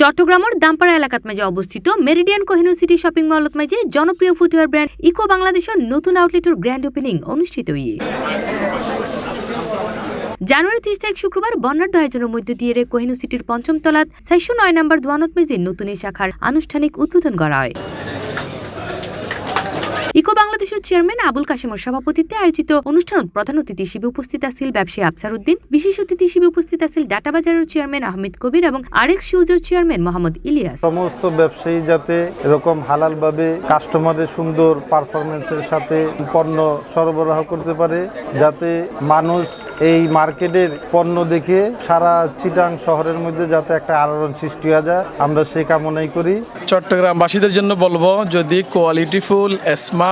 চট্টগ্রামের দামপাড়া এলাকাত মাঝে অবস্থিত মেরিডিয়ান কোহিনুর সিটি শপিং মলত মাঝে জনপ্রিয় ফুটওয়্যার ব্র্যান্ড ইকো বাংলাদেশের নতুন আউটলেটের গ্র্যান্ড ওপেনিং অনুষ্ঠিত জানুয়ারি 30 তারিখ শুক্রবার বন্যাঢ্য আয়োজনের মধ্য দিয়ে কোহিনুর সিটির পঞ্চম তলাত 409 নম্বর দোয়ানত মেজে নতুন এই শাখার আনুষ্ঠানিক উদ্বোধন করা হয়। ইকো বাংলাদেশের চেয়ারম্যান আবুল কাশেমের সভাপতিত্বে আয়োজিত অনুষ্ঠানত প্রধান অতিথি হিসেবে উপস্থিত আছেন ব্যবসায়ী আফসার উদ্দিন, বিশেষ অতিথি হিসেবে উপস্থিত আছেন ডাটা বাজারের চেয়ারম্যান আহমেদ কবির এবং আরেক্স শিউজের চেয়ারম্যান মোহাম্মদ ইলিয়াস। সমস্ত ব্যবসায়ী যাতে এরকম হালালভাবে কাস্টমারের সুন্দর পারফরমেন্সের সাথে পণ্য সরবরাহ করতে পারে, যাতে মানুষ এই মার্কেটের পণ্য দেখে সারা চিটাং শহরের মধ্যে যাতে একটা আলোড়ন সৃষ্টি হয়ে যায়, আমরা সেই কামনাই করি। চট্টগ্রামবাসীদের জন্য বলবো, যদি কোয়ালিটিফুল স্মার্ট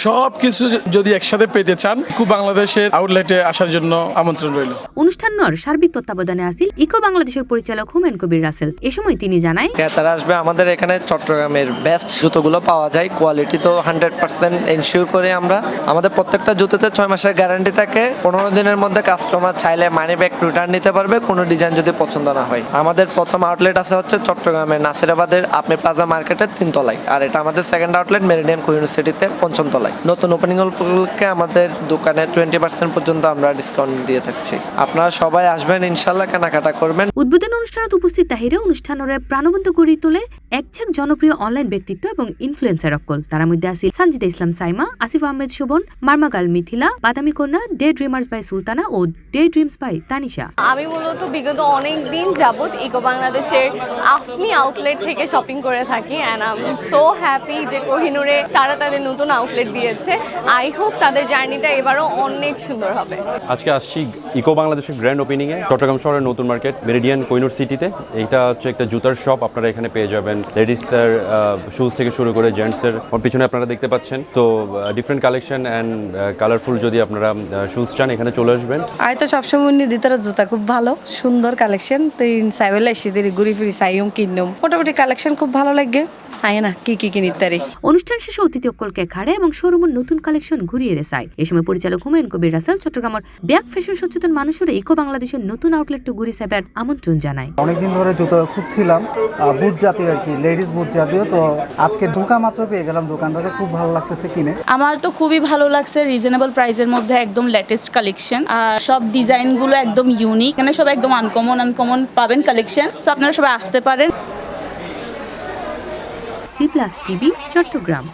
সব কিছু যদি একসাথে পেতে চান, ইকো বাংলাদেশের আউটলেটে আসার জন্য আমন্ত্রণ রইল। অনুষ্ঠানের সার্বিক তত্ত্বাবধানে আসিল ইকো বাংলাদেশের পরিচালক হুমায়ুন কবির রাসেল। এ সময় তিনি জানায়, ক্রেতারা আসবে, আমাদের এখানে চট্টগ্রামের বেস্ট জুতোগুলো পাওয়া যায়, কোয়ালিটি তো 100% এনশিওর করে আমরা। আমাদের প্রত্যেকটা জুতোতে 6 মাসের গ্যারান্টি থাকে। 15 দিনের মধ্যে কাস্টমার চাইলে মানি ব্যাক রিটার্ন নিতে পারবে কোনো ডিজাইন যদি পছন্দ না হয়। আমাদের প্রথম আউটলেট আছে হচ্ছে চট্টগ্রামের নাসিরাবাদের আপনি প্লাজা মার্কেটের 3 তলায়, আর এটা আমাদের সেকেন্ড আউটলেট মেরিডিয়ান কোহিনুর সিটিতে 5ম তলায়। নতুন ওপেনিং উপলক্ষে আমাদের দোকানে 20% পর্যন্ত আমরা ডিসকাউন্ট দিয়ে থাকছি। আপনারা সবাই আসবেন, ইনশাল্লাহ কেনাকাটা করবেন। উদ্বোধন অনুষ্ঠানত উপস্থিত তাহিরে অনুষ্ঠানের প্রাণবন্ত গড়ি তোলে একঝাক জনপ্রিয় অনলাইন ব্যক্তিত্ব এবং ইনফ্লুয়েন্সার অকল। তার মধ্যে আছে সানজিদা ইসলাম সাইমা, আসিফ আহমেদ শোভন, মার্মাগাল মিথিলা, বাদামি কন্যা, ডে ড্রিমার্স বাই সুলতানা ও ডে ড্রিমস বাই তানিশা। আমি মূলত বিগত অনেক দিন যাবত ইকো বাংলাদেশের আফমি আউটলেট থেকে শপিং করে থাকি, and I am so happy যে কোহিনুরে তারা তাদের নতুন আউটলেট দিয়েছে। আই হোপ তাদের জার্নিটা এবারও অনেক সুন্দর হবে। আজকে আসছি ইকো বাংলাদেশের গ্র্যান্ড ওপেনিংয়ে চট্টগ্রাম শহরের নতুন মার্কেট মেরিডিয়ান কোহিনুর সিটিতে। এইটা হচ্ছে একটা জুতার শপ, আপনারা এখানে পেয়ে যাবেন লেডিসের শুজ থেকে শুরু করে জেন্টসের। ওর পিছনে আপনারা দেখতে পাচ্ছেন তো ডিফারেন্ট কালেকশন অ্যান্ড কালারফুল। যদি আপনারা শুজ চান এখানে চলে আসবেন। আই তো সবসময় নিদিতার জুতা খুব ভালো, সুন্দর কালেকশন। তো সাইবেলা এসে ঘুরি ফিরি সাইম কিনুম, মোটামুটি কালেকশন খুব ভালো লাগে। সাই না কি কিনি তারি। অনুষ্ঠান শেষে অতিথি অকলকে খাড়ে এবং শোরুমের নতুন কালেকশন ঘুরিয়ে রেসায়। এ সময় পরিচালক হুমায়ুন কবির রাসেল চট্টগ্রামের ব্যাগ ফ্যাশন সচেতন মানুষের ইকো বাংলাদেশের নতুন আউটলেটটি ঘুরি সাইবার আমন্ত্রণ জানায়। অনেকদিন ধরে জুতো খুঁজছিলাম, বুট জাতীয় আর কি, লেডিস বুট জাতীয়। তো আজকে দোকান মাত্র পেয়ে গেলাম, দোকানটাতে খুব ভালো লাগতেছে কিনে। আমার তো খুবই ভালো লাগছে, রিজনেবল প্রাইসের মধ্যে একদম লেটেস্ট কালেকশন, আর সব ডিজাইনগুলো একদম ইউনিক। এখানে সব একদম আনকমন পাবেন কালেকশন, সো আপনারা সবাই আসতে পারেন। C+ TV Chittagong.